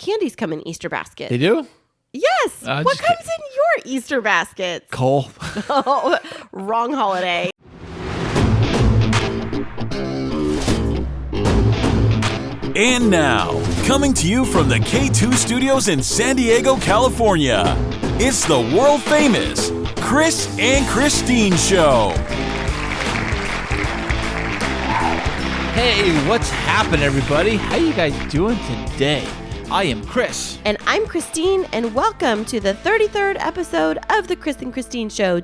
candies come in Easter baskets. They do? Yes. What comes in your Easter baskets? Coal. Oh, wrong holiday. And now, coming to you from the K2 Studios in San Diego, California, it's the world-famous Chris and Christine Show. Hey, what's happening, everybody? How you guys doing today? I am Chris. And I'm Christine, and welcome to the 33rd episode of the Chris and Christine Show.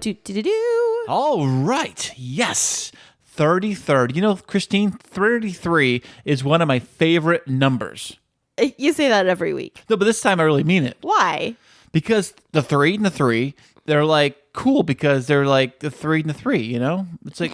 All right. Yes. 33rd. You know, Christine, 33 is one of my favorite numbers. You say that every week. No, but this time I really mean it. Why? Because the 3 and the 3, they're like cool because they're like the 3 and the 3, you know? It's like...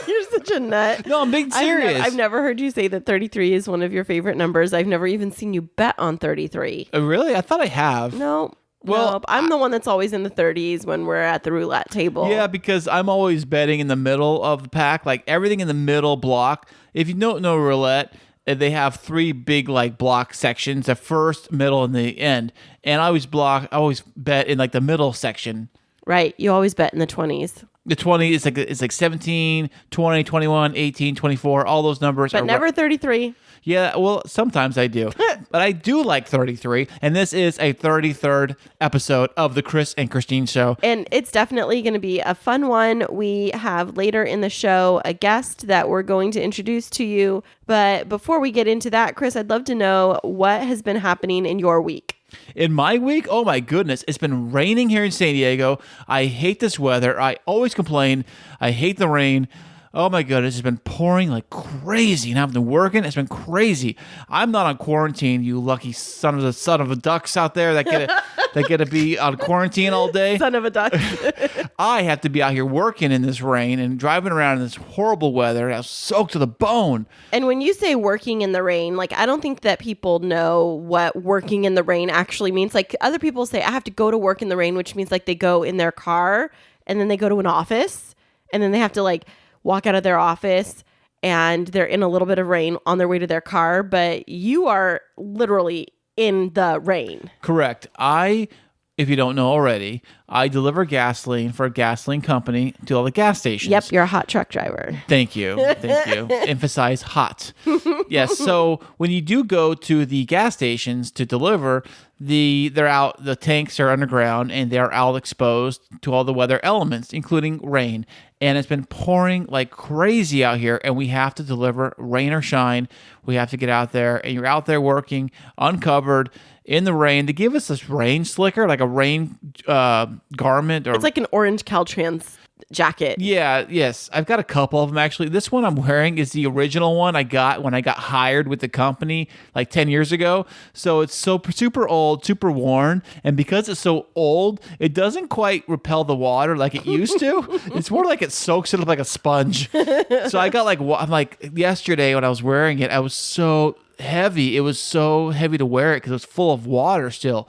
You're such a nut. No, I'm being serious. I've never heard you say that 33 is one of your favorite numbers. I've never even seen you bet on 33. Really? I thought I have. No. Well, no, I'm the one that's always in the 30s when we're at the roulette table. Yeah, because I'm always betting in the middle of the pack, like everything in the middle block. If you don't know roulette, they have 3 big like block sections: the first, middle, and the end. And I always bet in like the middle section. Right. You always bet in the 20s. The 20 is like 17, 20, 21, 18, 24, all those numbers. But never 33. Yeah, well, sometimes I do. But I do like 33, and this is a 33rd episode of the Chris and Christine Show. And it's definitely going to be a fun one. We have later in the show a guest that we're going to introduce to you. But before we get into that, Chris, I'd love to know what has been happening in your week. In my week, oh my goodness, it's been raining here in San Diego. I hate this weather. I always complain. I hate the rain. Oh my goodness, it's been pouring like crazy, and I've been working. It's been crazy. I'm not on quarantine, you lucky son of a ducks out there that get to be on quarantine all day. Son of a duck. I have to be out here working in this rain and driving around in this horrible weather. I was soaked to the bone. And when you say working in the rain, like I don't think that people know what working in the rain actually means. Like other people say, I have to go to work in the rain, which means like they go in their car and then they go to an office and then they have to like walk out of their office and they're in a little bit of rain on their way to their car, but you are literally in the rain. Correct. If you don't know already, I deliver gasoline for a gasoline company to all the gas stations. Yep, you're a hot truck driver. Thank you. Emphasize hot. Yes, so when you do go to the gas stations to deliver, they're out, the tanks are underground and they're out exposed to all the weather elements, including rain. And it's been pouring like crazy out here, and we have to deliver rain or shine. We have to get out there, and you're out there working uncovered in the rain. They give us this rain slicker, like a rain garment. It's like an orange Caltrans jacket. Yeah, yes. I've got a couple of them, actually. This one I'm wearing is the original one I got when I got hired with the company like 10 years ago. So it's so super old, super worn. And because it's so old, it doesn't quite repel the water like it used to. It's more like it soaks it up like a sponge. So I got I'm like yesterday when I was wearing it, I was so heavy. It was so heavy to wear it because it was full of water still.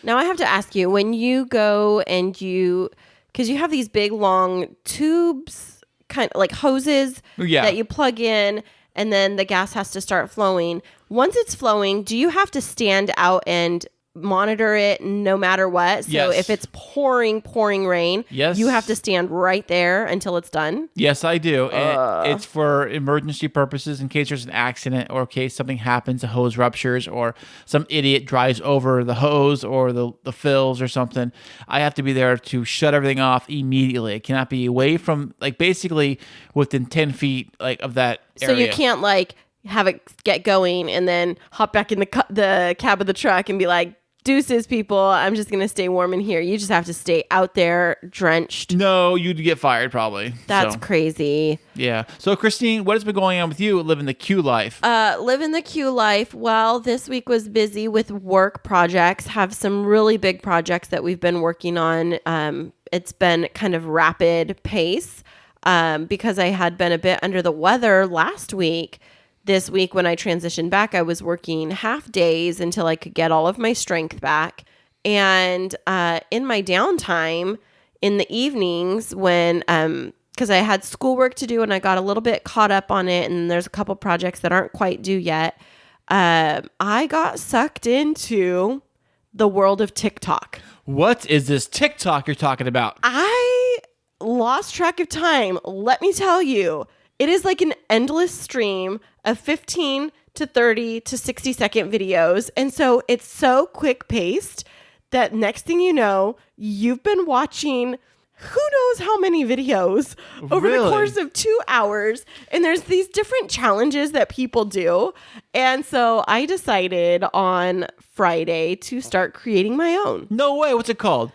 Now I have to ask you, when you go and because you have these big long tubes, kind of like hoses that you plug in, and then the gas has to start flowing. Once it's flowing, do you have to stand out and monitor it no matter what? So if it's pouring rain, you have to stand right there until it's done? Yes, I do. And it's for emergency purposes in case there's an accident or in case something happens, a hose ruptures or some idiot drives over the hose or the fills or something. I have to be there to shut everything off immediately. It cannot be away from, like, basically within 10 feet like of that area. So you can't like have it get going and then hop back in the cab of the truck and be like, deuces, people, I'm just going to stay warm in here. You just have to stay out there drenched. No, you'd get fired probably. That's crazy. Yeah. So, Christine, what has been going on with you living the Q life? Living the Q life. Well, this week was busy with work projects. Have some really big projects that we've been working on. It's been kind of rapid pace because I had been a bit under the weather last week. This week, when I transitioned back, I was working half days until I could get all of my strength back. And in my downtime, in the evenings, when because I had schoolwork to do and I got a little bit caught up on it, and there's a couple projects that aren't quite due yet, I got sucked into the world of TikTok. What is this TikTok you're talking about? I lost track of time. Let me tell you, it is like an endless stream of 15 to 30 to 60-second videos. And so it's so quick paced that next thing you know, you've been watching who knows how many videos over the course of 2 hours. And there's these different challenges that people do. And so I decided on Friday to start creating my own. No way. What's it called?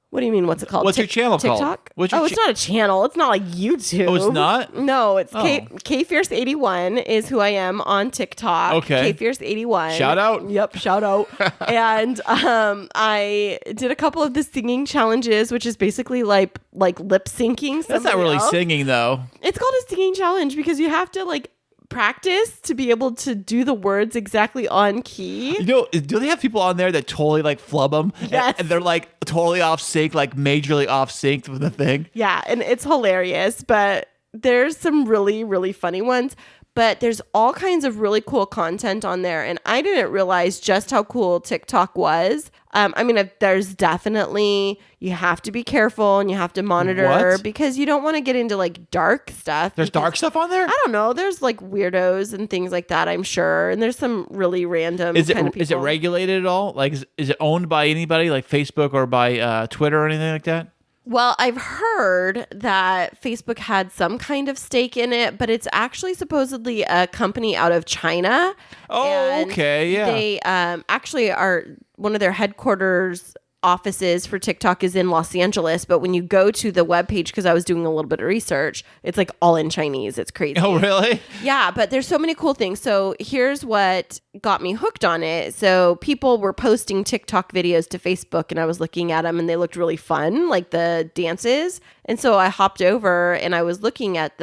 What do you mean? What's it called? What's your channel called? TikTok? What's your it's not a channel. It's not like YouTube. Oh, it's not? No, it's Oh. KFierce81 is who I am on TikTok. Okay. KFierce81. Shout out. Yep, shout out. And I did a couple of the singing challenges, which is basically like lip syncing. That's not really singing, though. It's called a singing challenge because you have to practice to be able to do the words exactly on key. You know, do they have people on there that totally flub them? Yes. And they're totally off sync, majorly off sync with the thing? Yeah, and it's hilarious, but there's some really, really funny ones. But there's all kinds of really cool content on there. And I didn't realize just how cool TikTok was. There's definitely, you have to be careful and you have to monitor because you don't want to get into dark stuff. There's dark stuff on there? I don't know. There's weirdos and things like that, I'm sure. And there's some really random kind of people. Is it regulated at all? Is it owned by anybody like Facebook or by Twitter or anything like that? Well, I've heard that Facebook had some kind of stake in it, but it's actually supposedly a company out of China. Oh, okay, yeah. They actually are, one of their headquarters offices for TikTok is in Los Angeles, but when you go to the webpage, because I was doing a little bit of research, it's all in Chinese. It's crazy. Oh, really? Yeah, but there's so many cool things. So here's what got me hooked on it. So people were posting TikTok videos to Facebook and I was looking at them and they looked really fun, like the dances. And so I hopped over and I was looking at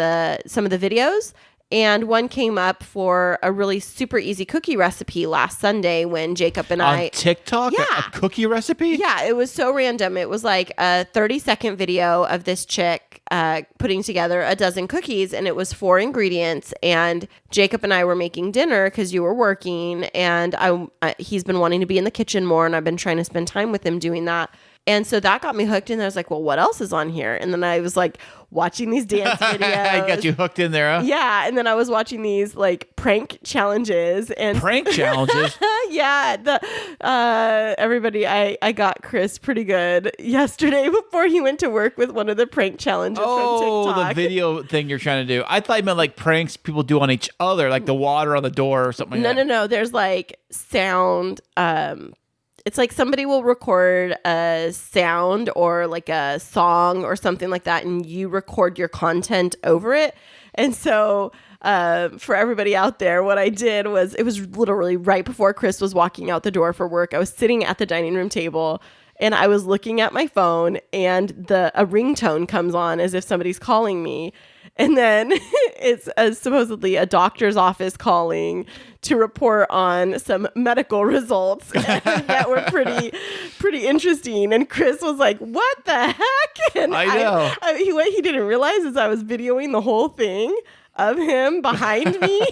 some of the videos. And one came up for a really super easy cookie recipe last Sunday when Jacob and On TikTok? Yeah. A cookie recipe? Yeah, it was so random. It was a 30-second video of this chick putting together a dozen cookies, and it was 4 ingredients. And Jacob and I were making dinner because you were working, and he's been wanting to be in the kitchen more, and I've been trying to spend time with him doing that. And so that got me hooked, and I was like, well, what else is on here? And then I was watching these dance videos. I got you hooked in there, huh? Yeah, and then I was watching these prank challenges. And prank challenges? Yeah, everybody, I got Chris pretty good yesterday before he went to work with one of the prank challenges from TikTok. Oh, the video thing you're trying to do. I thought you meant pranks people do on each other, the water on the door or something like that. No. There's sound. It's somebody will record a sound or a song or something like that, and you record your content over it. And so for everybody out there, what I did was, it was literally right before Chris was walking out the door for work. I was sitting at the dining room table and I was looking at my phone, and a ringtone comes on as if somebody's calling me. And then it's supposedly a doctor's office calling to report on some medical results that were pretty interesting. And Chris was like, what the heck? And I know. What he didn't realize is I was videoing the whole thing of him behind me.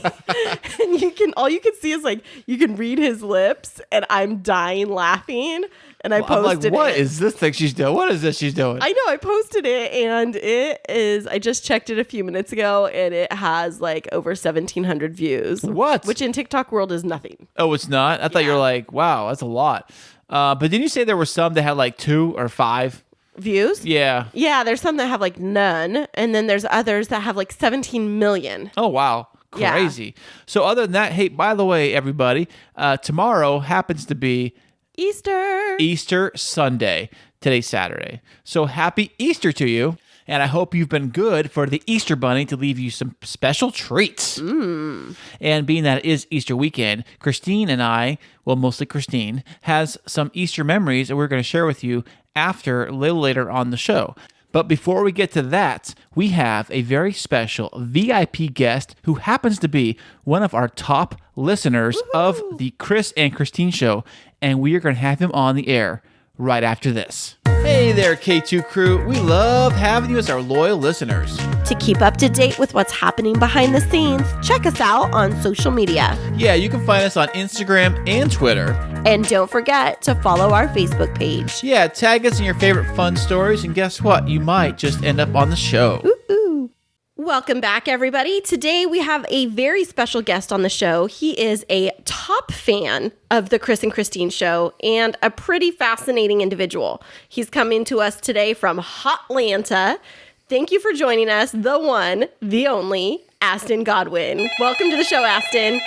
And all you can see is you can read his lips, and I'm dying laughing. And I posted what it. is this thing she's doing? What is this she's doing? I know, I posted it, and I just checked it a few minutes ago, and it has over 1,700 views. What? Which in TikTok world is nothing. Oh, it's not? I thought you were wow, that's a lot. But didn't you say there were some that had 2 or 5 views? Yeah. Yeah, there's some that have none, and then there's others that have 17 million. Oh, wow. Crazy. Yeah. So other than that, hey, by the way, everybody, tomorrow happens to be Easter Sunday. Today's Saturday. So happy Easter to you. And I hope you've been good for the Easter Bunny to leave you some special treats. And being that it is Easter weekend, Christine and I, well, mostly Christine, has some Easter memories that we're going to share with you a little later on the show. But before we get to that, we have a very special VIP guest who happens to be one of our top listeners of the Chris and Christine show, and we are going to have him on the air right after this. Hey there, K2 crew. We love having you as our loyal listeners. To keep up to date with what's happening behind the scenes, check us out on social media. Yeah, you can find us on Instagram and Twitter. And don't forget to follow our Facebook page. Yeah, tag us in your favorite fun stories, and guess what? You might just end up on the show. Ooh. Welcome back, everybody. Today we have a very special guest on the show. He is a top fan of the Chris and Christine show and a pretty fascinating individual. He's coming to us today from Hotlanta. Thank you for joining us, the one, the only, Astin Godwin. Welcome to the show, Astin.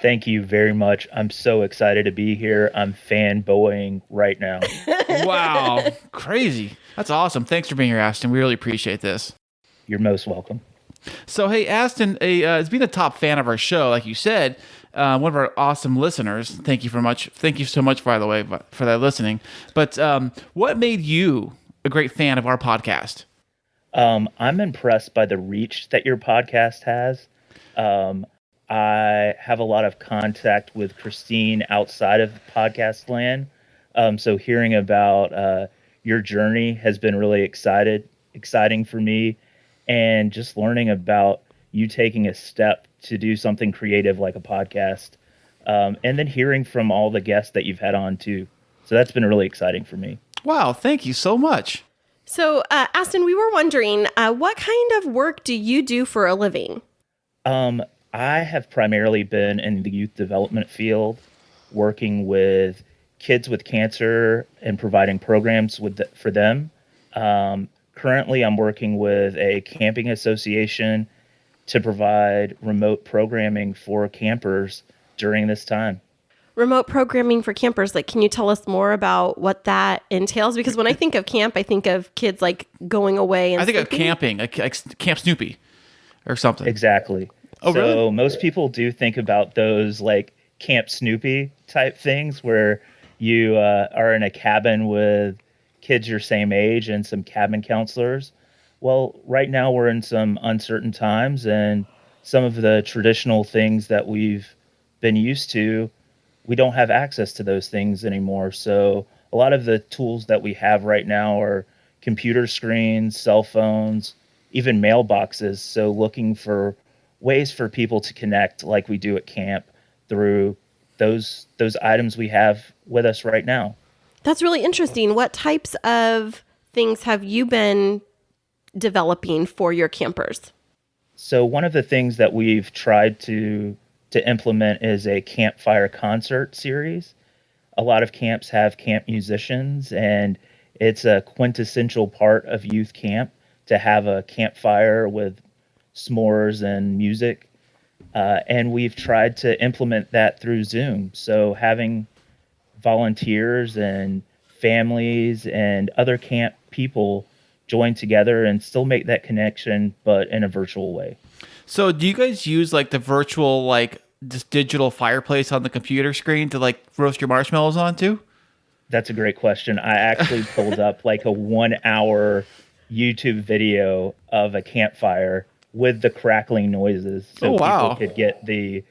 Thank you very much. I'm so excited to be here. I'm fanboying right now. Wow. Crazy. That's awesome. Thanks for being here, Astin. We really appreciate this. You're most welcome. So, hey, Astin, has been a top fan of our show, like you said, one of our awesome listeners. Thank you so much, by the way, for that listening. But what made you a great fan of our podcast? I'm impressed by the reach that your podcast has. I have a lot of contact with Christine outside of podcast land. So hearing about your journey has been really exciting for me. And just learning about you taking a step to do something creative like a podcast. And then hearing from all the guests that you've had on too. So that's been really exciting for me. Wow, thank you so much. So, Astin, we were wondering, what kind of work do you do for a living? I have primarily been in the youth development field, working with kids with cancer and providing programs for them. Currently, I'm working with a camping association to provide remote programming for campers during this time. Remote programming for campers, like, can you tell us more about what that entails? Because when I think of camp, I think of kids like going away and I think sleeping. of camping, like Camp Snoopy or something. Exactly. Oh, so really? Most people do think about those like Camp Snoopy type things where you are in a cabin with kids your same age and some cabin counselors. Well, right now we're in some uncertain times, and some of the traditional things that we've been used to, we don't have access to those things anymore. So a lot of the tools that we have right now are computer screens, cell phones, even mailboxes. So looking for ways for people to connect like we do at camp through those items we have with us right now. That's really interesting. What types of things have you been developing for your campers? So one of the things that we've tried to implement is a campfire concert series. A lot of camps have camp musicians, and it's a quintessential part of youth camp to have a campfire with s'mores and music. And we've tried to implement that through Zoom. So having volunteers and families and other camp people join together and still make that connection, but in a virtual way. So do you guys use like the virtual, like just digital fireplace on the computer screen to like roast your marshmallows onto? That's a great question. I actually pulled up like a 1 hour YouTube video of a campfire with the crackling noises so people could get the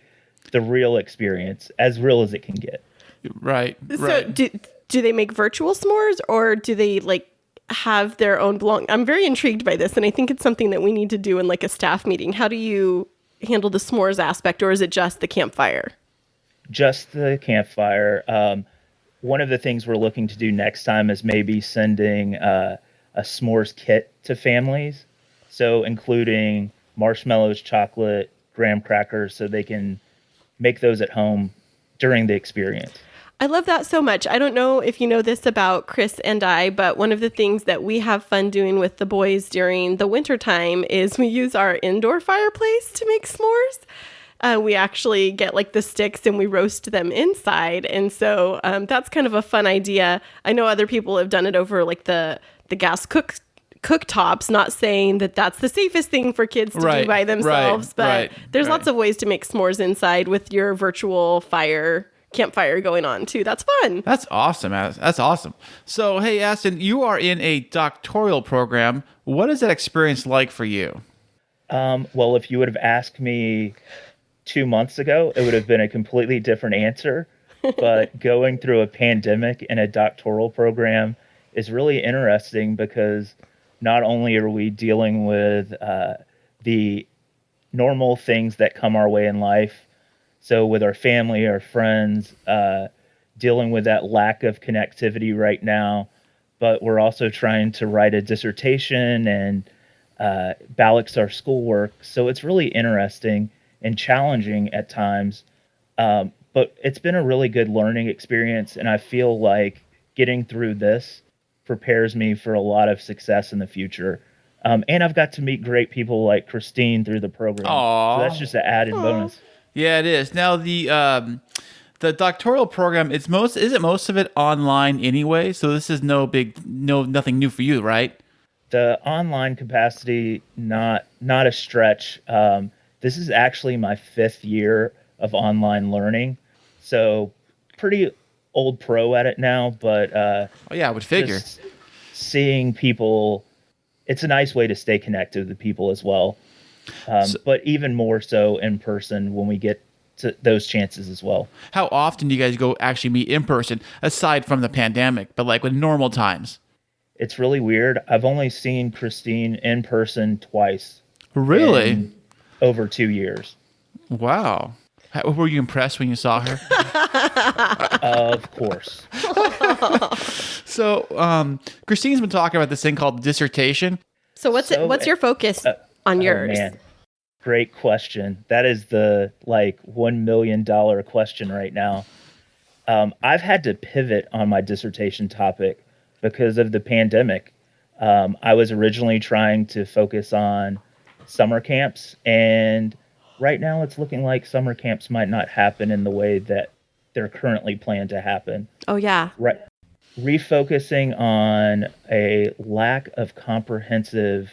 real experience, as real as it can get. Right. So do they make virtual s'mores, or do they like have their own I'm very intrigued by this, and I think it's something that we need to do in like a staff meeting. How do you handle the s'mores aspect, or is it just the campfire? Just the campfire. One of the things we're looking to do next time is maybe sending a s'mores kit to families. So including marshmallows, chocolate, graham crackers, so they can make those at home during the experience. I love that so much. I don't know if you know this about Chris and I, but one of the things that we have fun doing with the boys during the wintertime is we use our indoor fireplace to make s'mores. We actually get like the sticks and we roast them inside. And so that's kind of a fun idea. I know other people have done it over like the gas cooktops, not saying that that's the safest thing for kids to do by themselves, but there's lots of ways to make s'mores inside with your virtual campfire going on too. That's fun. That's awesome. That's awesome. So, hey, Astin, you are in a doctoral program. What is that experience like for you? Well, if you would have asked me 2 months ago, it would have been a completely different answer. but going through a pandemic and a doctoral program is really interesting because not only are we dealing with the normal things that come our way in life, so with our family, our friends, dealing with that lack of connectivity right now, but we're also trying to write a dissertation and balance our schoolwork. So it's really interesting and challenging at times. But it's been a really good learning experience. And I feel like getting through this prepares me for a lot of success in the future. And I've got to meet great people like Christine through the program. Aw. So that's just an added bonus. Yeah, it is. Now the doctoral program, isn't most of it online anyway, so this is nothing new for you, right? The online capacity, not a stretch. This is actually my 5th year of online learning, so pretty old pro at it now. But Oh yeah, I would figure. just seeing people, it's a nice way to stay connected with people as well. But even more so in person when we get to those chances as well. How often do you guys go actually meet in person, aside from the pandemic, but like with normal times? It's really weird. I've only seen Christine in person twice. Really? In over 2 years. Wow. Were you impressed when you saw her? Of course. So, Christine's been talking about this thing called dissertation. So what's your focus on yours? Oh, man. Great question. That is the $1 million question right now. I've had to pivot on my dissertation topic because of the pandemic. I was originally trying to focus on summer camps, and right now it's looking like summer camps might not happen in the way that they're currently planned to happen. Oh yeah. Right. Refocusing on a lack of comprehensive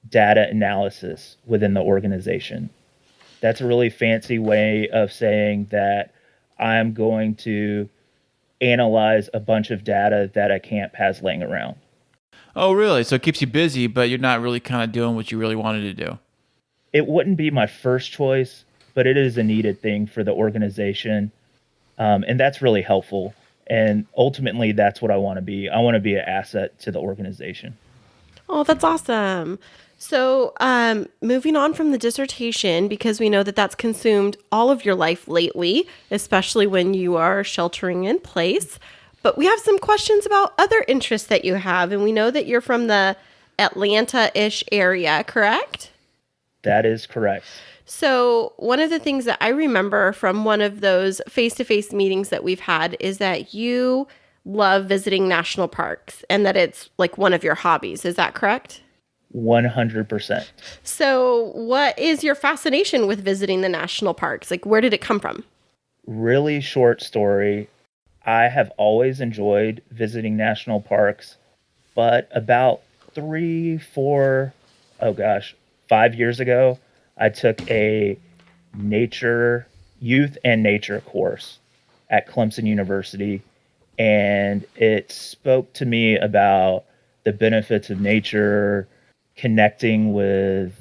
data analysis within the organization. That's a really fancy way of saying that I'm going to analyze a bunch of data that a camp has laying around. Oh, really? So it keeps you busy, but you're not really kind of doing what you really wanted to do. It wouldn't be my first choice, but it is a needed thing for the organization. And that's really helpful. And ultimately, that's what I want to be. I want to be an asset to the organization. Oh, that's awesome. So, moving on from the dissertation, because we know that that's consumed all of your life lately, especially when you are sheltering in place. But we have some questions about other interests that you have. And we know that you're from the Atlanta-ish area, correct? That is correct. So one of the things that I remember from one of those face-to-face meetings that we've had is that you love visiting national parks and that it's like one of your hobbies. Is that correct? 100%. So what is your fascination with visiting the national parks? Like, where did it come from? Really short story. I have always enjoyed visiting national parks, but about 5 years ago, I took a youth and nature course at Clemson University, and it spoke to me about the benefits of nature, connecting with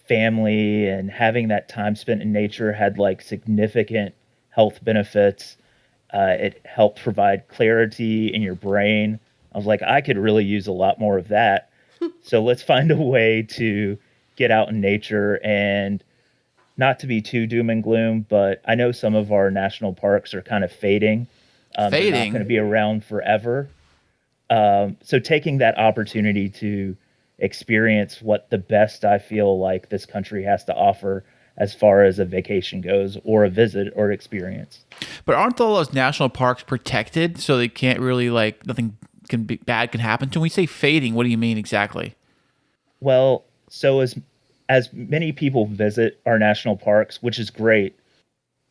family, and having that time spent in nature had significant health benefits. It helped provide clarity in your brain. I was like, I could really use a lot more of that. So let's find a way to get out in nature, and not to be too doom and gloom, but I know some of our national parks are kind of fading. They're not going to be around forever. So taking that opportunity to experience what the best I feel like this country has to offer as far as a vacation goes, or a visit or experience. But aren't all those national parks protected, so they can't really nothing bad can happen to them? When we say fading, what do you mean exactly? Well, so as many people visit our national parks, which is great,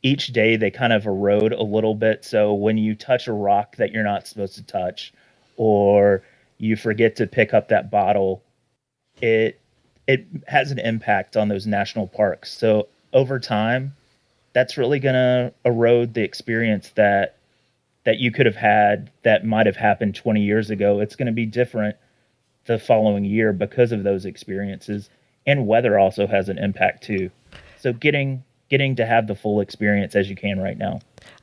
each day they kind of erode a little bit. So when you touch a rock that you're not supposed to touch, or you forget to pick up that bottle, it has an impact on those national parks. So over time, that's really going to erode the experience that you could have had that might have happened 20 years ago. It's going to be different the following year because of those experiences, and weather also has an impact too. So getting getting to have the full experience as you can right now.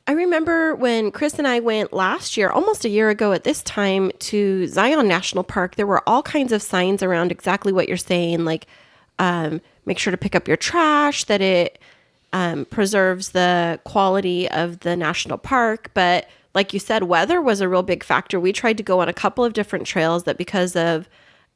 I remember when Chris and I went last year, almost a year ago at this time, to Zion National Park, there were all kinds of signs around exactly what you're saying, like make sure to pick up your trash, that it preserves the quality of the national park. But like you said, weather was a real big factor. We tried to go on a couple of different trails that because of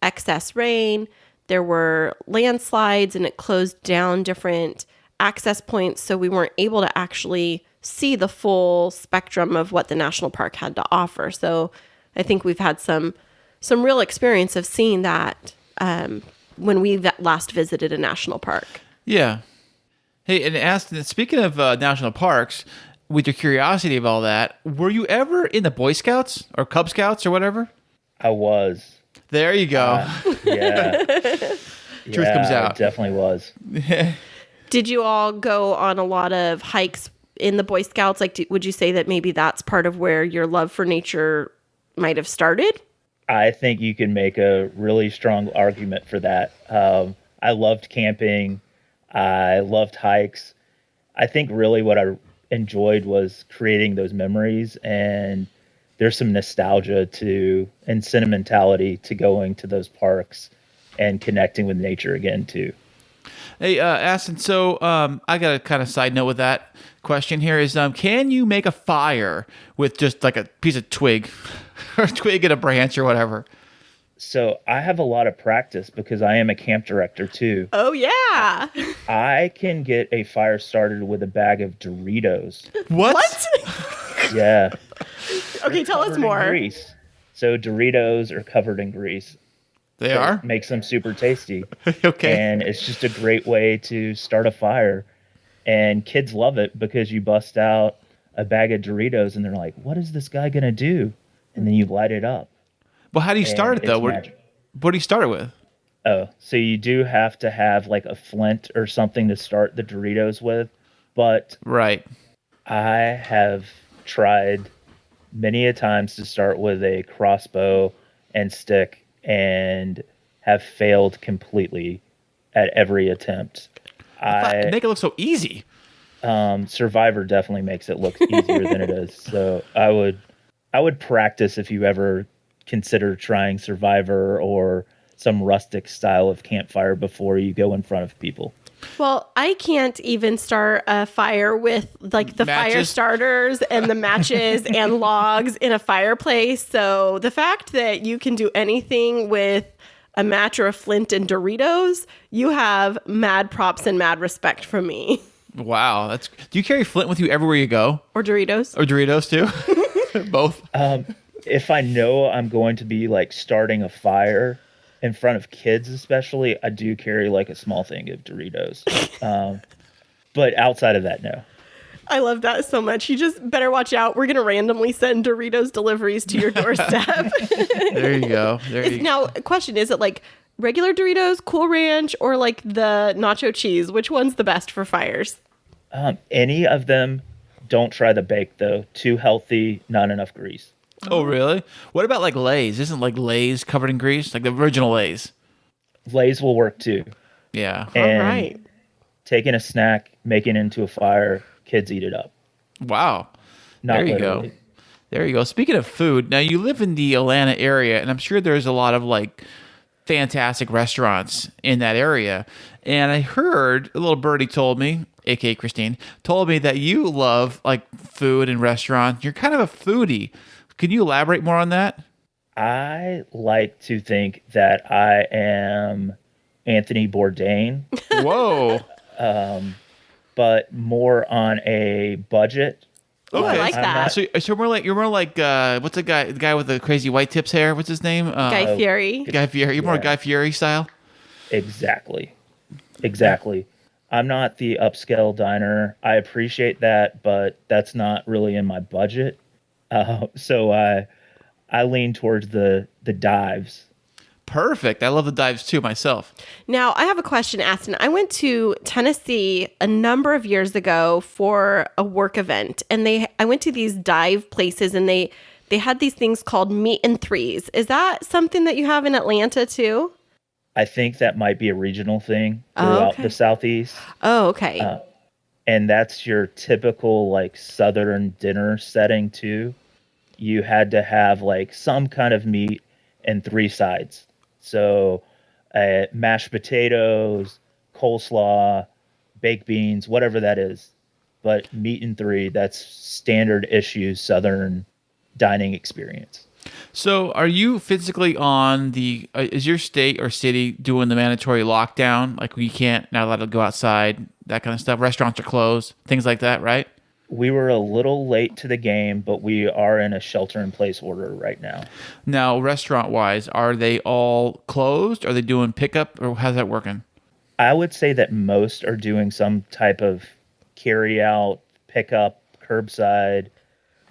excess rain, there were landslides and it closed down different access points. So we weren't able to actually see the full spectrum of what the national park had to offer. So I think we've had some real experience of seeing that when we last visited a national park. Yeah. Hey, and Astin, speaking of national parks, with your curiosity of all that, were you ever in the Boy Scouts or Cub Scouts or whatever? I was. There you go. Yeah. Truth comes out. I definitely was. Did you all go on a lot of hikes in the Boy Scouts? Like, would you say that maybe that's part of where your love for nature might have started? I think you can make a really strong argument for that. I loved camping. I loved hikes. I think really what I enjoyed was creating those memories, and there's some nostalgia to and sentimentality to going to those parks and connecting with nature again too. Hey, Astin, so I got a kind of side note with that question here is, can you make a fire with just like a piece of twig or a twig and a branch or whatever? So I have a lot of practice because I am a camp director too. Oh, yeah. I can get a fire started with a bag of Doritos. What? Yeah. Okay, tell us Covered in more. grease. So Doritos are covered in grease. They are? Makes them super tasty. Okay. And it's just a great way to start a fire. And kids love it because you bust out a bag of Doritos and they're like, what is this guy going to do? And then you light it up. Well, how do you start it, And though? it's What magic. do you start it with? Oh, so you do have to have like a flint or something to start the Doritos with. But Right. I have tried many a times to start with a crossbow and stick and have failed completely at every attempt. They make it look so easy. Survivor definitely makes it look easier than it is. So I would practice if you ever consider trying Survivor or some rustic style of campfire before you go in front of people. Well, I can't even start a fire with like the fire Matches? starters and the matches and logs in a fireplace. So the fact that you can do anything with a match or a flint and Doritos, you have mad props and mad respect from me. Wow. Do you carry Flint with you everywhere you go? Or Doritos. Or Doritos, too? Both? If I know I'm going to be like starting a fire in front of kids, especially, I do carry like a small thing of Doritos. But outside of that, no. I love that so much. You just better watch out. We're going to randomly send Doritos deliveries to your doorstep. There you go. Now, question, is it like regular Doritos, Cool Ranch, or like the nacho cheese? Which one's the best for fires? Any of them. Don't try the bake though. Too healthy, not enough grease. Oh, really? What about like Lay's? Isn't like Lay's covered in grease? Like the original Lay's? Lay's will work too. Yeah. And All right. taking a snack, making it into a fire, kids eat it up. Wow. Not There you literally. go. There you go. Speaking of food, now you live in the Atlanta area, and I'm sure there's a lot of like fantastic restaurants in that area. And I heard a little birdie told me, aka Christine, told me that you love like food and restaurants. You're kind of a foodie. Can you elaborate more on that? I like to think that I am Anthony Bourdain, Whoa. but more on a budget. Oh, I like I'm that. not- So you're more like what's the guy with the crazy white tips hair? What's his name? Guy Fieri. Guy Fieri. You're more Yeah. Guy Fieri style. Exactly. I'm not the upscale diner. I appreciate that, but that's not really in my budget. So I lean towards the dives. Perfect. I love the dives too myself. Now, I have a question, Astin. I went to Tennessee a number of years ago for a work event, and I went to these dive places, and they had these things called meet and threes. Is that something that you have in Atlanta too? I think that might be a regional thing Oh, throughout okay. the Southeast. Oh, okay. and that's your typical like Southern dinner setting too. You had to have like some kind of meat and three sides. So mashed potatoes, coleslaw, baked beans, whatever that is. But meat and three, that's standard issue Southern dining experience. So, are you physically on the? Is your state or city doing the mandatory lockdown? Like, we can't not allowed to go outside, that kind of stuff. Restaurants are closed, things like that, right? We were a little late to the game, but we are in a shelter-in-place order right now. Now, restaurant-wise, are they all closed? Are they doing pickup, or how's that working? I would say that most are doing some type of carry-out, pickup, curbside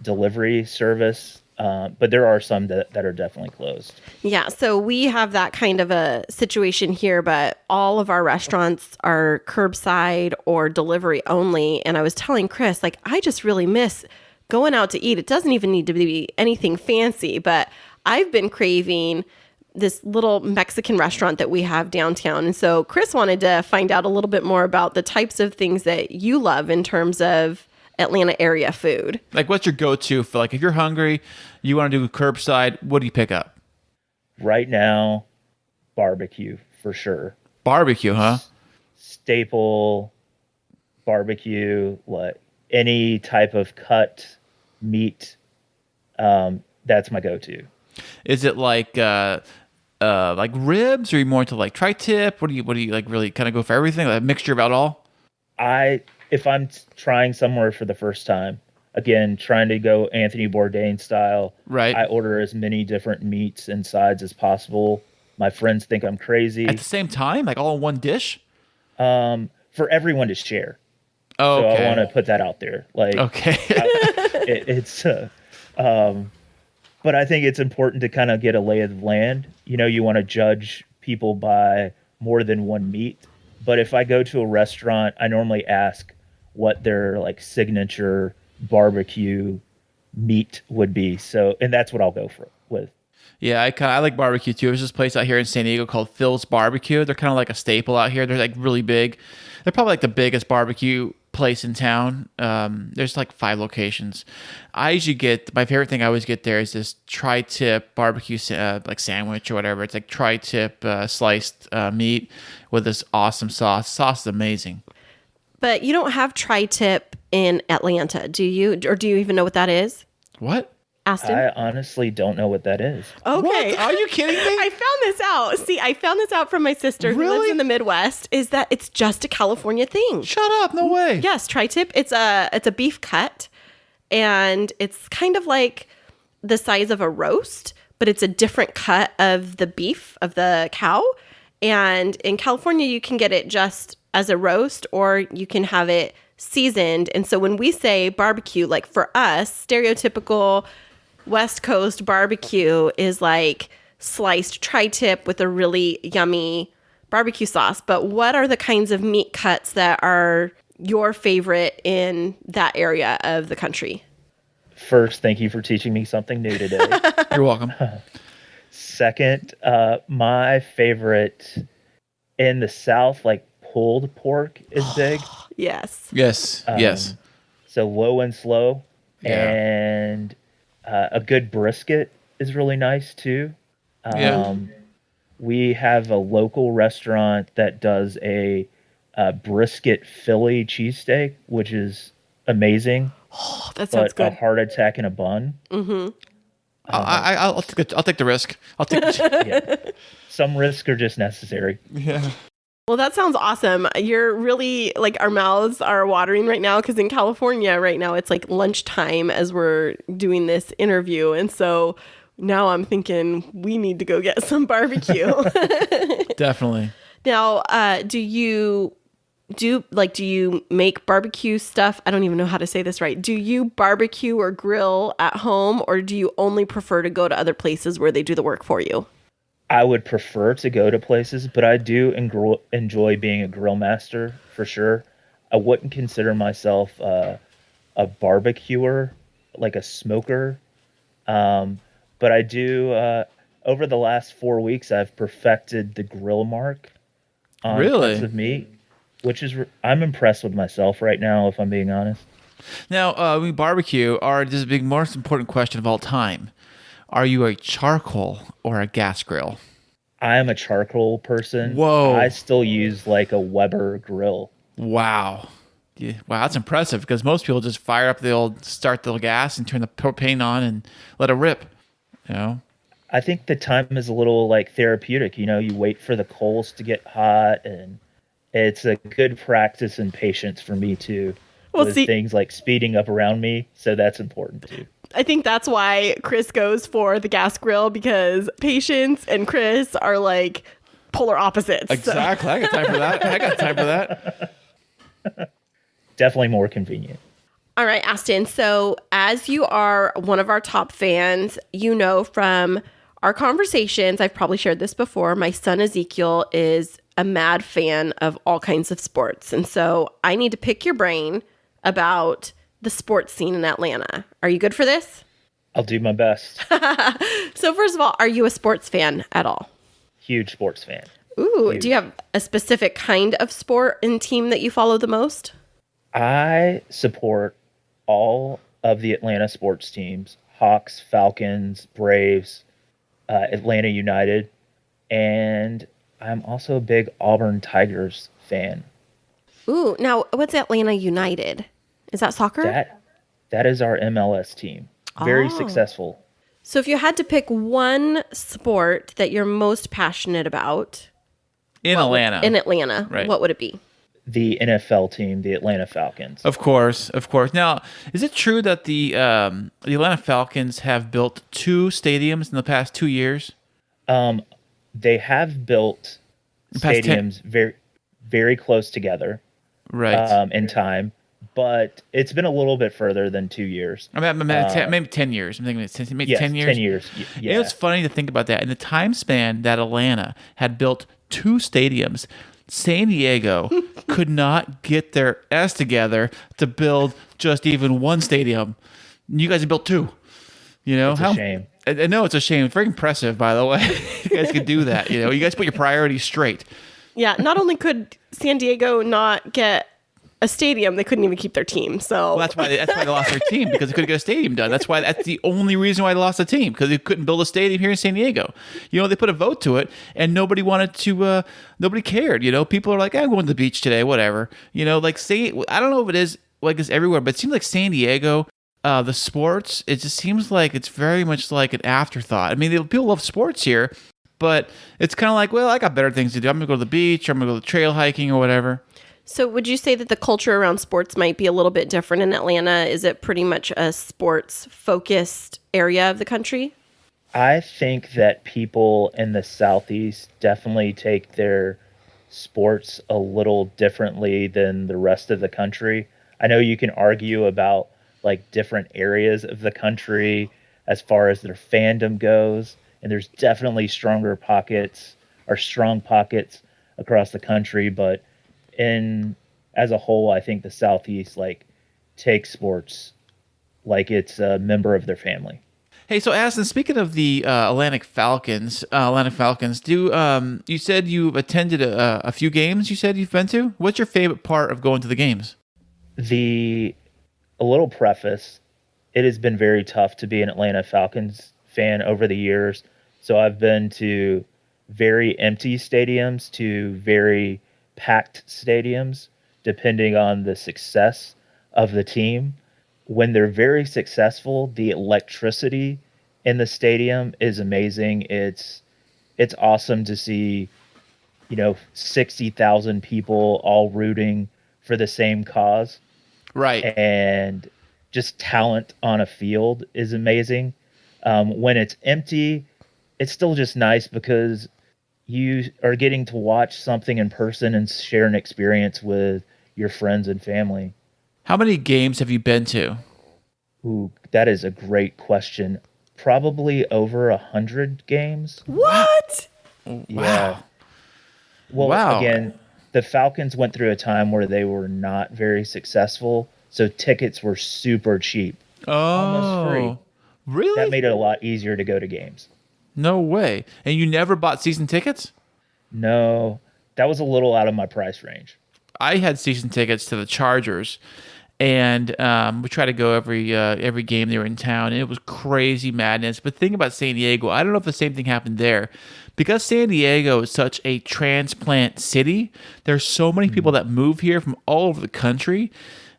delivery service. But there are some that are definitely closed. Yeah, so we have that kind of a situation here, but all of our restaurants are curbside or delivery only. And I was telling Chris, like, I just really miss going out to eat. It doesn't even need to be anything fancy, but I've been craving this little Mexican restaurant that we have downtown. And so Chris wanted to find out a little bit more about the types of things that you love in terms of Atlanta area food. Like, what's your go-to for, like, if you're hungry, you want to do curbside, what do you pick up? Right now, barbecue for sure. Barbecue, huh? Staple barbecue, like any type of cut meat. That's my go-to. Is it like ribs, or are you more into like tri-tip? What do you like, really kind of go for everything? Like a mixture of it all? If I'm trying somewhere for the first time, again, trying to go Anthony Bourdain style, Right. I order as many different meats and sides as possible. My friends think I'm crazy. At the same time, like all in one dish? For everyone to share. Oh, So okay. I want to put that out there. Like, Okay. but I think it's important to kind of get a lay of the land. You know, you want to judge people by more than one meat. But if I go to a restaurant, I normally ask what their like signature barbecue meat would be. So, and that's what I'll go with. Yeah, I like barbecue too. There's this place out here in San Diego called Phil's Barbecue. They're kind of like a staple out here. They're like really big. They're probably like the biggest barbecue place in town. There's like 5 locations. I usually get, my favorite thing I always get there is this tri-tip barbecue like sandwich or whatever. It's like tri-tip sliced meat with this awesome sauce. The sauce is amazing. But you don't have tri-tip in Atlanta, do you? Or do you even know what that is? What? Astin? I honestly don't know what that is. Okay. What? Are you kidding me? I found this out. See, I found this out from my sister who lives Really? in the Midwest, is that it's just a California thing. Shut up. No way. Yes, tri-tip. It's a beef cut, and it's kind of like the size of a roast, but it's a different cut of the beef of the cow. And in California, you can get it just as a roast, or you can have it seasoned. And so when we say barbecue, like for us, stereotypical West Coast barbecue is like sliced tri-tip with a really yummy barbecue sauce. But what are the kinds of meat cuts that are your favorite in that area of the country? First, thank you for teaching me something new today. You're welcome. Second, my favorite in the South, like pulled pork is big. Yes. Yes. Yes. So low and slow. Yeah. And a good brisket is really nice too. Yeah. We have a local restaurant that does a brisket Philly cheesesteak, which is amazing. Oh, that sounds but a good. heart attack in a bun. Mm-hmm. I'll take the risk. I'll take Yeah. Some risks are just necessary. Yeah. Well, that sounds awesome. You're really, like, our mouths are watering right now because in California right now it's like lunchtime as we're doing this interview. And so now I'm thinking we need to go get some barbecue. Definitely. Now, do you make barbecue stuff? I don't even know how to say this right. Do you barbecue or grill at home, or do you only prefer to go to other places where they do the work for you? I would prefer to go to places, but I do enjoy being a grill master for sure. I wouldn't consider myself a barbecuer, like a smoker. But I do, over the last 4 weeks, I've perfected the grill mark on Really? cuts of meat, which is I'm impressed with myself right now, if I'm being honest. Now, we barbecue. This is the most important question of all time. Are you a charcoal or a gas grill? I am a charcoal person. Whoa. I still use like a Weber grill. Wow. Yeah, wow, that's impressive because most people just fire up start the gas and turn the propane on and let it rip. You know? I think the time is a little like therapeutic. You wait for the coals to get hot, and it's a good practice and patience for me too. With things like speeding up around me, so that's important too. I think that's why Chris goes for the gas grill, because Patience and Chris are like polar opposites. Exactly. I got time for that. Definitely more convenient. All right, Astin. So as you are one of our top fans, from our conversations, I've probably shared this before, my son Ezekiel is a mad fan of all kinds of sports. And so I need to pick your brain about the sports scene in Atlanta. Are you good for this? I'll do my best. So first of all, are you a sports fan at all? Huge sports fan. Ooh, Huge. Do you have a specific kind of sport and team that you follow the most? I support all of the Atlanta sports teams: Hawks, Falcons, Braves, Atlanta United, and I'm also a big Auburn Tigers fan. Ooh, now what's Atlanta United? Is that soccer? That is our MLS team. Very successful. So if you had to pick one sport that you're most passionate about in Atlanta, right, what would it be? The NFL team, the Atlanta Falcons. Of course. Now, is it true that the Atlanta Falcons have built 2 stadiums in the past 2 years? They have built stadiums very, very close together, right? In time, but it's been a little bit further than 2 years. I mean, maybe 10 years. I'm thinking maybe 10 years. 10 years. Yeah. It's funny to think about that. In the time span that Atlanta had built 2 stadiums, San Diego could not get their S together to build just even 1 stadium. You guys have built 2. It's a shame. I know it's a shame. It's very impressive, by the way. You guys could do that. You guys put your priorities straight. Yeah. Not only could San Diego not get a stadium, they couldn't even keep their team. So that's why they lost their team, because they couldn't get a stadium done. That's the only reason why they lost the team, because they couldn't build a stadium here in San Diego. They put a vote to it, and nobody wanted to. Nobody cared. People are like, I'm going to the beach today, whatever. I don't know if it is like this everywhere, but it seems like San Diego, the sports, it just seems like it's very much like an afterthought. I mean, people love sports here, but it's kind of like, well, I got better things to do. I'm gonna go to the beach, or I'm gonna go trail hiking or whatever. So would you say that the culture around sports might be a little bit different in Atlanta? Is it pretty much a sports-focused area of the country? I think that people in the Southeast definitely take their sports a little differently than the rest of the country. I know you can argue about like different areas of the country as far as their fandom goes, and there's definitely strong pockets across the country, but as a whole, I think the Southeast takes sports like it's a member of their family. Hey, so Astin, speaking of the Atlanta Falcons, you said you've attended a few games. You said you've been to. What's your favorite part of going to the games? A little preface: it has been very tough to be an Atlanta Falcons fan over the years. So I've been to very empty stadiums to very packed stadiums, depending on the success of the team. When they're very successful, the electricity in the stadium is amazing. It's awesome to see, 60,000 people all rooting for the same cause. Right. And just talent on a field is amazing. When it's empty, it's still just nice because you are getting to watch something in person and share an experience with your friends and family. How many games have you been to? Ooh, that is a great question. Probably over 100 games. What? Yeah. Well, wow. Again, the Falcons went through a time where they were not very successful, so tickets were super cheap. Oh. Almost free. Really? That made it a lot easier to go to games. No way. And you never bought season tickets? No, that was a little out of my price range. I had season tickets to the Chargers, and we try to go every game they were in town, and it was crazy madness. But think about San Diego. I don't know if the same thing happened there. Because San Diego is such a transplant city, there's so many people that move here from all over the country.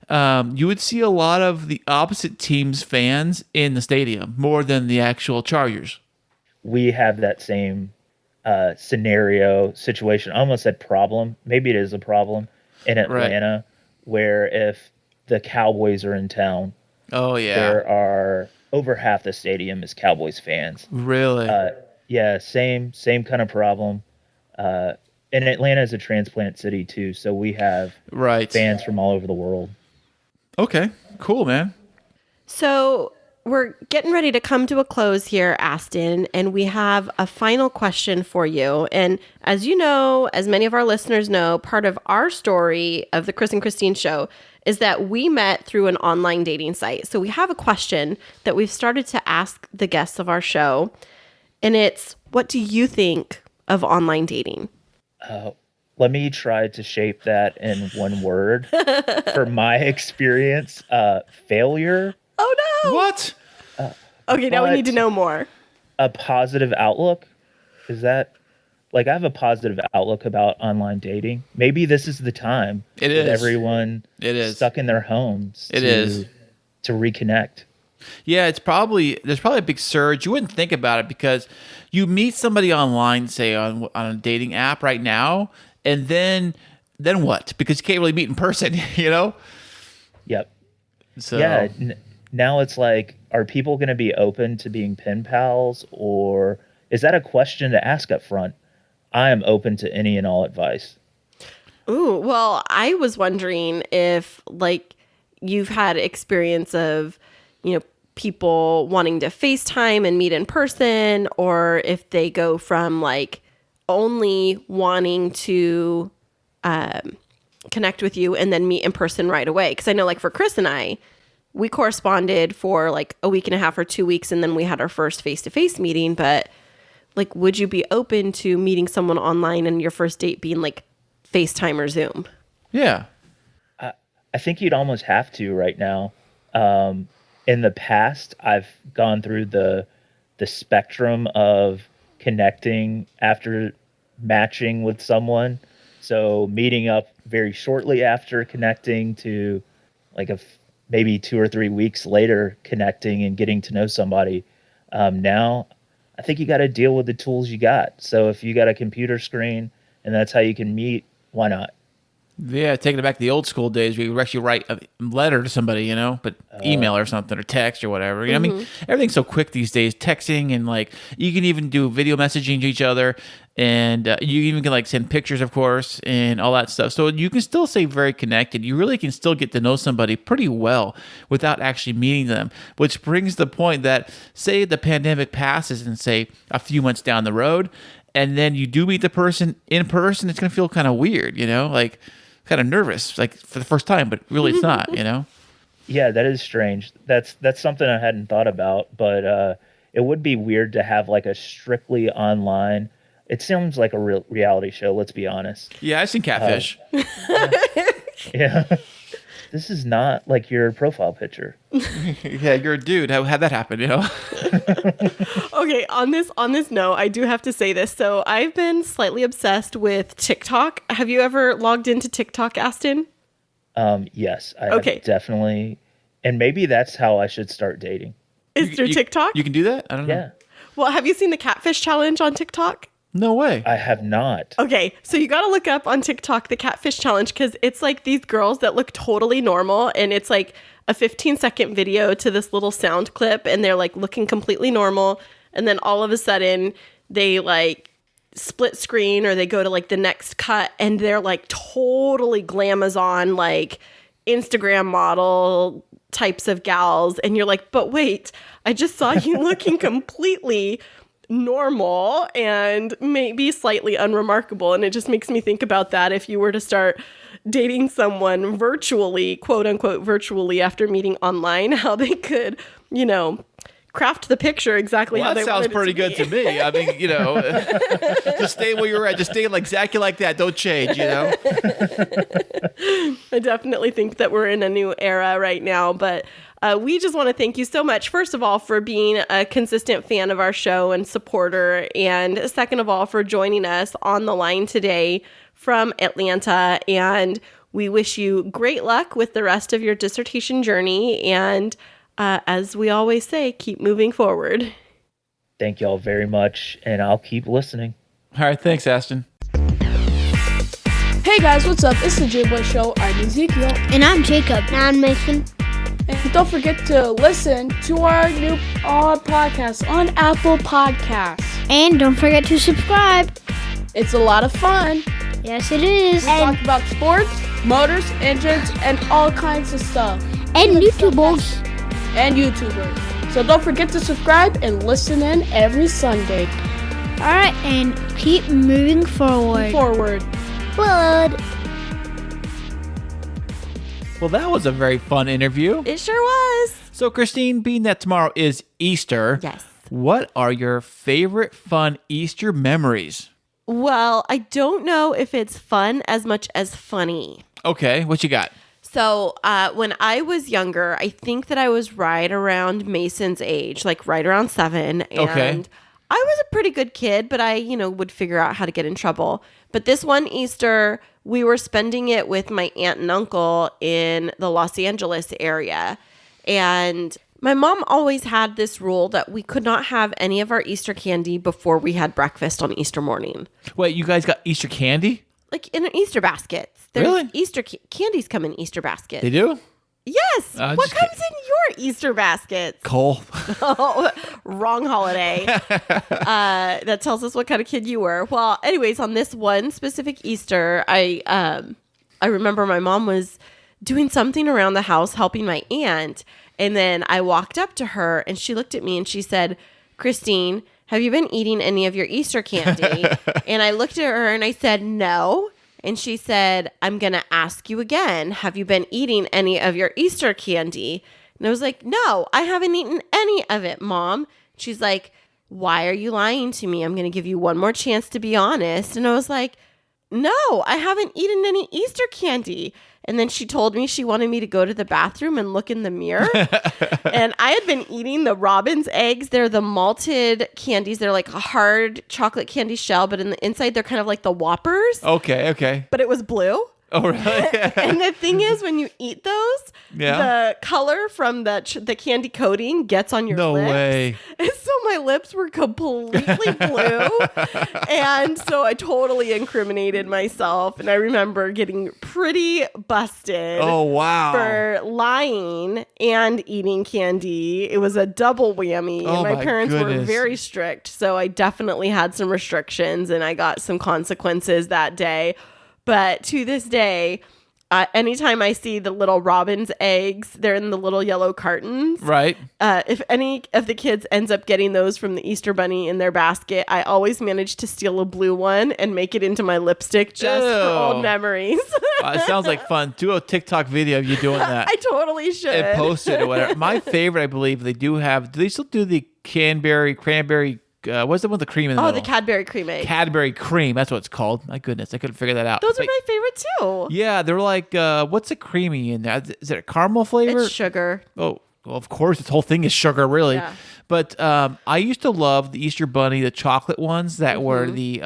You would see a lot of the opposite team's fans in the stadium more than the actual Chargers. We have that same situation. I almost said problem. Maybe it is a problem in Atlanta, where if the Cowboys are in town, there are over half the stadium is Cowboys fans. Really? Yeah, same kind of problem. And Atlanta is a transplant city too, so we have fans from all over the world. Okay, cool, man. So we're getting ready to come to a close here, Astin, and we have a final question for you. And as you know, as many of our listeners know, part of our story of the Chris and Christine show is that we met through an online dating site. So we have a question that we've started to ask the guests of our show. And it's, what do you think of online dating? Let me try to shape that in one word. For my experience, failure. Oh, no. What? Okay, now we need to know more. A positive outlook? Is that... I have a positive outlook about online dating. Maybe this is the time. It is. Everyone stuck in their homes to reconnect. Yeah, there's probably a big surge. You wouldn't think about it because you meet somebody online, say on a dating app right now, and then what? Because you can't really meet in person, you know? Yep. So yeah, now it's like, are people going to be open to being pen pals, or is that a question to ask up front? I am open to any and all advice. Ooh, well, I was wondering if you've had experience of, people wanting to FaceTime and meet in person, or if they go from only wanting to connect with you and then meet in person right away. Because I know for Chris and I, we corresponded for a week and a half or 2 weeks, and then we had our first face-to-face meeting. But would you be open to meeting someone online and your first date being FaceTime or Zoom? Yeah. I think you'd almost have to right now. In the past, I've gone through the spectrum of connecting after matching with someone. So meeting up very shortly after connecting to maybe 2 or 3 weeks later connecting and getting to know somebody. Now, I think you got to deal with the tools you got. So if you got a computer screen and that's how you can meet, why not? Yeah, taking it back to the old school days, we would actually write a letter to somebody, but email or something, or text or whatever. I mean, everything's so quick these days, texting, and you can even do video messaging to each other, and you even can send pictures, of course, and all that stuff. So you can still stay very connected. You really can still get to know somebody pretty well without actually meeting them, which brings the point that, say the pandemic passes and say a few months down the road, and then you do meet the person in person, it's going to feel kind of weird, kind of nervous, for the first time, but really it's not, Yeah, that is strange. That's something I hadn't thought about, but it would be weird to have a strictly online. It sounds like a real reality show, let's be honest. Yeah, I've seen Catfish. Yeah. This is not your profile picture. Yeah, you're a dude. How'd that happen, Okay, on this note, I do have to say this. So I've been slightly obsessed with TikTok. Have you ever logged into TikTok, Astin? Yes, I have definitely. And maybe that's how I should start dating. Is through TikTok? You can do that? I don't know. Yeah. Well, have you seen the Catfish Challenge on TikTok? No way. I have not. Okay, so you got to look up on TikTok the Catfish Challenge, because it's these girls that look totally normal, and it's a 15-second video to this little sound clip, and they're looking completely normal, and then all of a sudden they split screen, or they go to the next cut, and they're totally glamazon, Instagram model types of gals, and you're but wait, I just saw you looking completely normal and maybe slightly unremarkable. And it just makes me think about that. If you were to start dating someone virtually, quote unquote virtually, after meeting online, how they could, craft the picture exactly how Well, they that sounds wanted it pretty to good be. to me. I mean, just stay where you're at. Just stay exactly like that. Don't change, I definitely think that we're in a new era right now, but we just want to thank you so much, first of all, for being a consistent fan of our show and supporter, and second of all, for joining us on the line today from Atlanta. And we wish you great luck with the rest of your dissertation journey, and as we always say, keep moving forward. Thank y'all very much, and I'll keep listening. All right, thanks, Astin. Hey guys, what's up? It's the J-Boy Show. I'm Ezekiel. And I'm Jacob. And I'm Mason. And don't forget to listen to our new podcast on Apple Podcasts. And don't forget to subscribe. It's a lot of fun. Yes, it is. We talk about sports, motors, engines, and all kinds of stuff. And YouTubers. And YouTubers. So don't forget to subscribe and listen in every Sunday. All right, and keep moving forward. Forward. Well, that was a very fun interview. It sure was. So, Christine, being that tomorrow is Easter, Yes. what are your favorite fun Easter memories? Well, I don't know if it's fun as much as funny. Okay, what you got? So when I was younger, I think that I was right around Mason's age, like right around 7. And Okay. I was a pretty good kid, but I, would figure out how to get in trouble. But this one Easter, we were spending it with my aunt and uncle in the Los Angeles area. And my mom always had this rule that we could not have any of our Easter candy before we had breakfast on Easter morning. Wait, you guys got Easter candy? Like in an Easter baskets. Really? Easter candies come in Ester baskets. They do? Yes. What just comes in your Easter baskets? Coal. Oh, wrong holiday. That tells us what kind of kid you were. Well, anyways, on this one specific Easter, I remember my mom was doing something around the house helping my aunt. And then I walked up to her and she looked at me and she said, "Christine, have you been eating any of your Easter candy?" And I looked at her and I said, "No." And she said, "I'm going to ask you again. Have you been eating any of your Easter candy?" And I was like, "No, I haven't eaten any of it, Mom." She's like, "Why are you lying to me? I'm going to give you one more chance to be honest." And I was like, "No, I haven't eaten any Easter candy." And then she told me she wanted me to go to the bathroom and look in the mirror. And I had been eating the robin's eggs. They're the malted candies. They're like a hard chocolate candy shell, but in the inside, they're kind of like the Whoppers. Okay. But it was blue. Oh, really? And the thing is, when you eat those, the color from the candy coating gets on your No lips. way. And so my lips were completely blue. And so I totally incriminated myself. And I remember getting pretty busted. Oh, wow. For lying and eating candy. It was a double whammy. Oh, and my my parents were goodness. very strict. So I definitely had some restrictions and I got some consequences that day. But to this day, anytime I see the little robin's eggs, they're in the little yellow cartons. Right. If any of the kids ends up getting those from the Easter Bunny in their basket, I always manage to steal a blue one and make it into my lipstick just for Ew. old memories. It sounds like fun. Do a TikTok video of you doing that. I totally should. And post it or whatever. My favorite, I believe, do they still do the cranberry, what's the one with the cream in the Oh, middle? the Cadbury cream egg. Cadbury cream. That's what it's called. My goodness, I couldn't figure that out. Those are But- my favorite too. Yeah, they're like, what's the creamy in there? Is it a caramel flavor? It's sugar. Oh, well, of course, this whole thing is sugar, really. Yeah. But I used to love the Easter Bunny, the chocolate ones that were the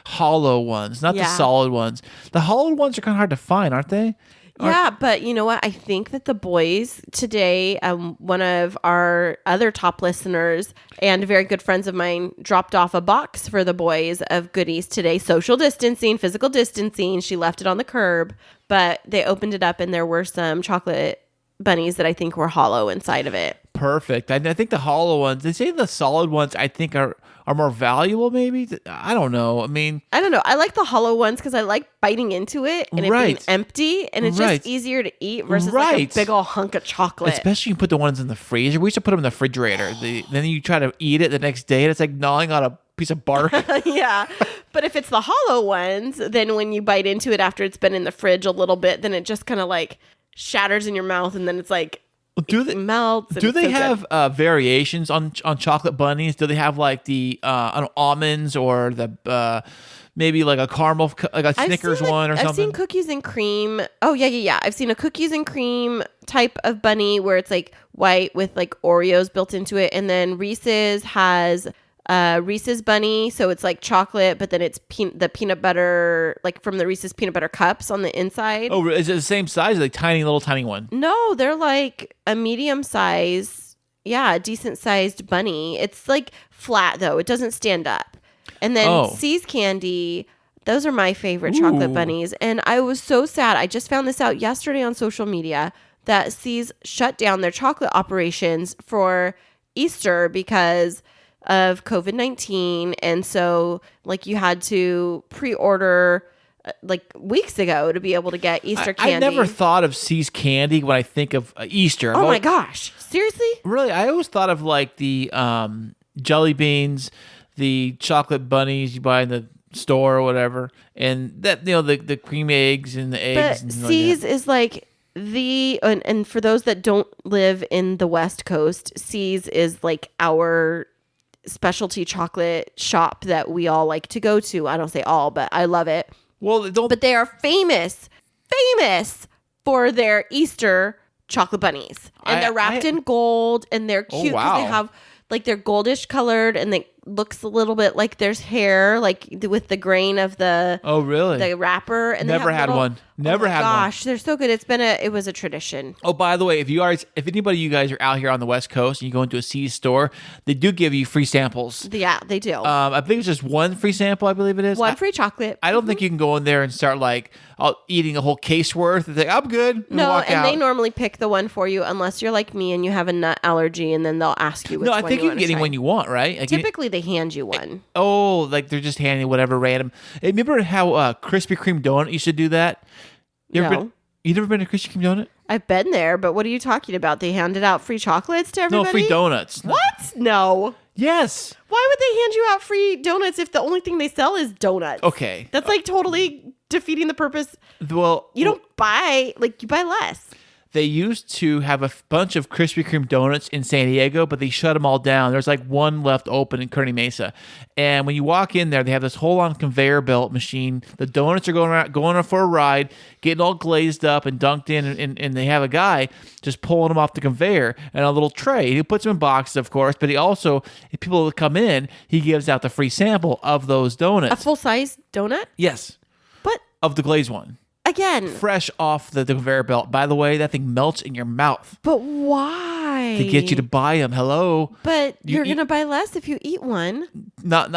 hollow ones, not the Yeah. solid ones. The hollow ones are kind of hard to find, aren't they? Yeah, but you know what? I think that the boys today, one of our other top listeners and very good friends of mine dropped off a box for the boys of goodies today. Social distancing, physical distancing. She left it on the curb, but they opened it up and there were some chocolate bunnies that I think were hollow inside of it. Perfect. I think the hollow ones, they say the solid ones, I think are more valuable, maybe. I don't know. I mean, I don't know. I like the hollow ones because I like biting into it and it being Right. empty and it's Right. just easier to eat versus like a Right. big old hunk of chocolate. especially you put the ones in the freezer. We used to put them in the refrigerator. Then you try to eat it the next day and it's like gnawing on a piece of bark. Yeah. But if it's the hollow ones, then when you bite into it after it's been in the fridge a little bit, then it just kind of like shatters in your mouth and then it's like It melts. And Do it's they so have good. variations on chocolate bunnies? Do they have like the I don't know, almonds or the maybe like a caramel, like a Snickers one or something? I've seen cookies and cream. Oh yeah. I've seen a cookies and cream type of bunny where it's like white with like Oreos built into it, and then Reese's has Reese's bunny, so it's like chocolate, but then it's the peanut butter, like from the Reese's peanut butter cups on the inside. Oh, is it the same size? Like tiny one? No, they're like a medium size, a decent sized bunny. It's like flat though; it doesn't stand up. And then C's Candy, those are my favorite chocolate bunnies. And I was so sad. I just found this out yesterday on social media that C's shut down their chocolate operations for Easter because of COVID-19. And so like you had to pre-order like weeks ago to be able to get Easter candy. I never thought of C's Candy when I think of Easter. Oh my gosh. Seriously? Really? I always thought of like the jelly beans, the chocolate bunnies you buy in the store or whatever, and that, you know, the cream eggs and the eggs. But and C's like is like and for those that don't live in the West Coast, C's is like our specialty chocolate shop that we all like to go to. I don't say all, but I love it. Well, but they are famous for their Easter chocolate bunnies, and they're wrapped in gold, and they're cute because they have like they're goldish colored, and they looks a little bit like there's hair, like with the grain of the the wrapper. And never had one. Never had one. Gosh, they're so good. It was a tradition. Oh, by the way, if anybody of you guys are out here on the West Coast and you go into a C's store, they do give you free samples. Yeah, they do. I think it's just one free sample. I believe it is one free chocolate. I don't think you can go in there and start like eating a whole case worth and think I'm good. And no, walk and out. they normally pick the one for you unless you're like me and you have a nut allergy, and then they'll ask you which one. No, I think you can get any one you want, right? Like typically, they hand you one. Oh, like they're just handing whatever random. Hey, remember how Krispy Kreme donut used to do that? You never been to Krispy Kreme donut? I've been there, but what are you talking about? They handed out free chocolates to everybody? No, free donuts. What? No. Yes. Why would they hand you out free donuts if the only thing they sell is donuts? Okay. That's like totally defeating the purpose. Well, you don't buy, like you buy less. They used to have a bunch of Krispy Kreme donuts in San Diego, but they shut them all down. There's like one left open in Kearney Mesa. And when you walk in there, they have this whole on conveyor belt machine. The donuts are going for a ride, getting all glazed up and dunked in, and they have a guy just pulling them off the conveyor and a little tray. He puts them in boxes, of course, but he also, if people come in, he gives out the free sample of those donuts. A full-size donut? Yes. But of the glazed one. Again, fresh off the conveyor belt. By the way, that thing melts in your mouth. But why? To get you to buy them. Hello. But you're gonna buy less if you eat one. Not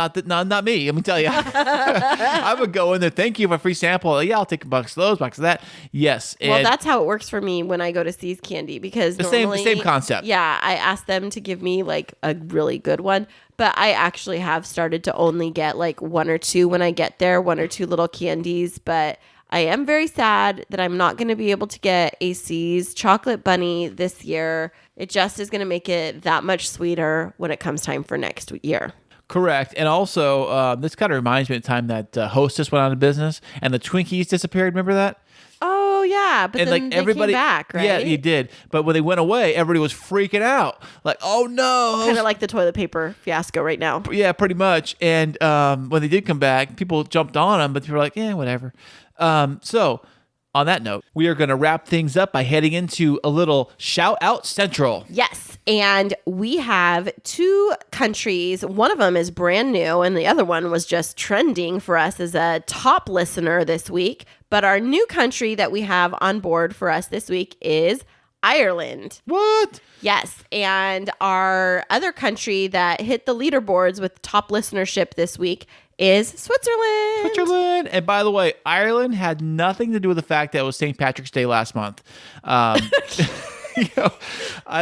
me. Let me tell you. I would go in there. Thank you for a free sample. Yeah, I'll take a box of those, box of that. Yes. Well, that's how it works for me when I go to C's Candy, because the normally, same concept. Yeah, I ask them to give me like a really good one. But I actually have started to only get like one or two when I get there, one or two little candies. But I am very sad that I'm not going to be able to get a C's chocolate bunny this year. It just is going to make it that much sweeter when it comes time for next year. Correct. And also, this kind of reminds me of the time that Hostess went out of business and the Twinkies disappeared. Remember that? Oh, yeah. But and then like they everybody, came back, right? Yeah, you did. But when they went away, everybody was freaking out. Like, oh, no. Kind of like the toilet paper fiasco right now. Yeah, pretty much. And when they did come back, people jumped on them, but people were like, whatever. So, on that note, we are going to wrap things up by heading into a little Shout Out Central. Yes, and we have two countries. One of them is brand new, and the other one was just trending for us as a top listener this week. But our new country that we have on board for us this week is Ireland. What? Yes, and our other country that hit the leaderboards with top listenership this week is Switzerland. And by the way, Ireland had nothing to do with the fact that it was St. Patrick's Day last month. I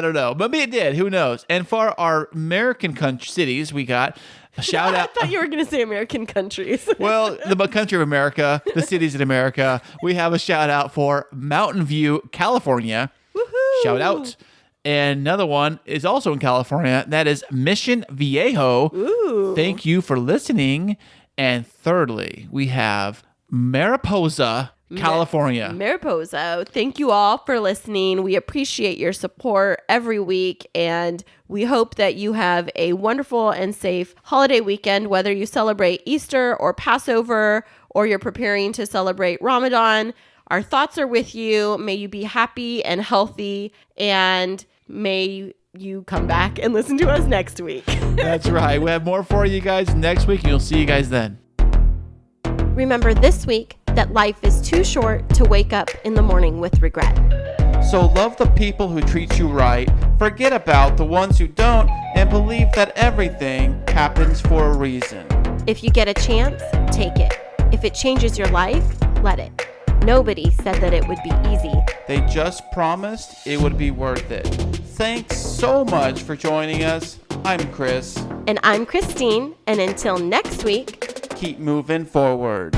don't know. Maybe it did. Who knows? And for our American cities, we got a shout out. I thought you were going to say American countries. Well, the country of America, the cities in America, we have a shout out for Mountain View, California. Woohoo! Shout out. And another one is also in California. That is Mission Viejo. Ooh. Thank you for listening. And thirdly, we have Mariposa, California. Mariposa. Thank you all for listening. We appreciate your support every week, and we hope that you have a wonderful and safe holiday weekend, whether you celebrate Easter or Passover, or you're preparing to celebrate Ramadan. Our thoughts are with you. May you be happy and healthy, and may you come back and listen to us next week. That's right. We have more for you guys next week, and you'll see you guys then. Remember this week that life is too short to wake up in the morning with regret. So love the people who treat you right, forget about the ones who don't, and believe that everything happens for a reason. If you get a chance, take it. If it changes your life, let it. Nobody said that it would be easy. They just promised it would be worth it. Thanks so much for joining us. I'm Chris. And I'm Christine, and until next week, Keep moving forward.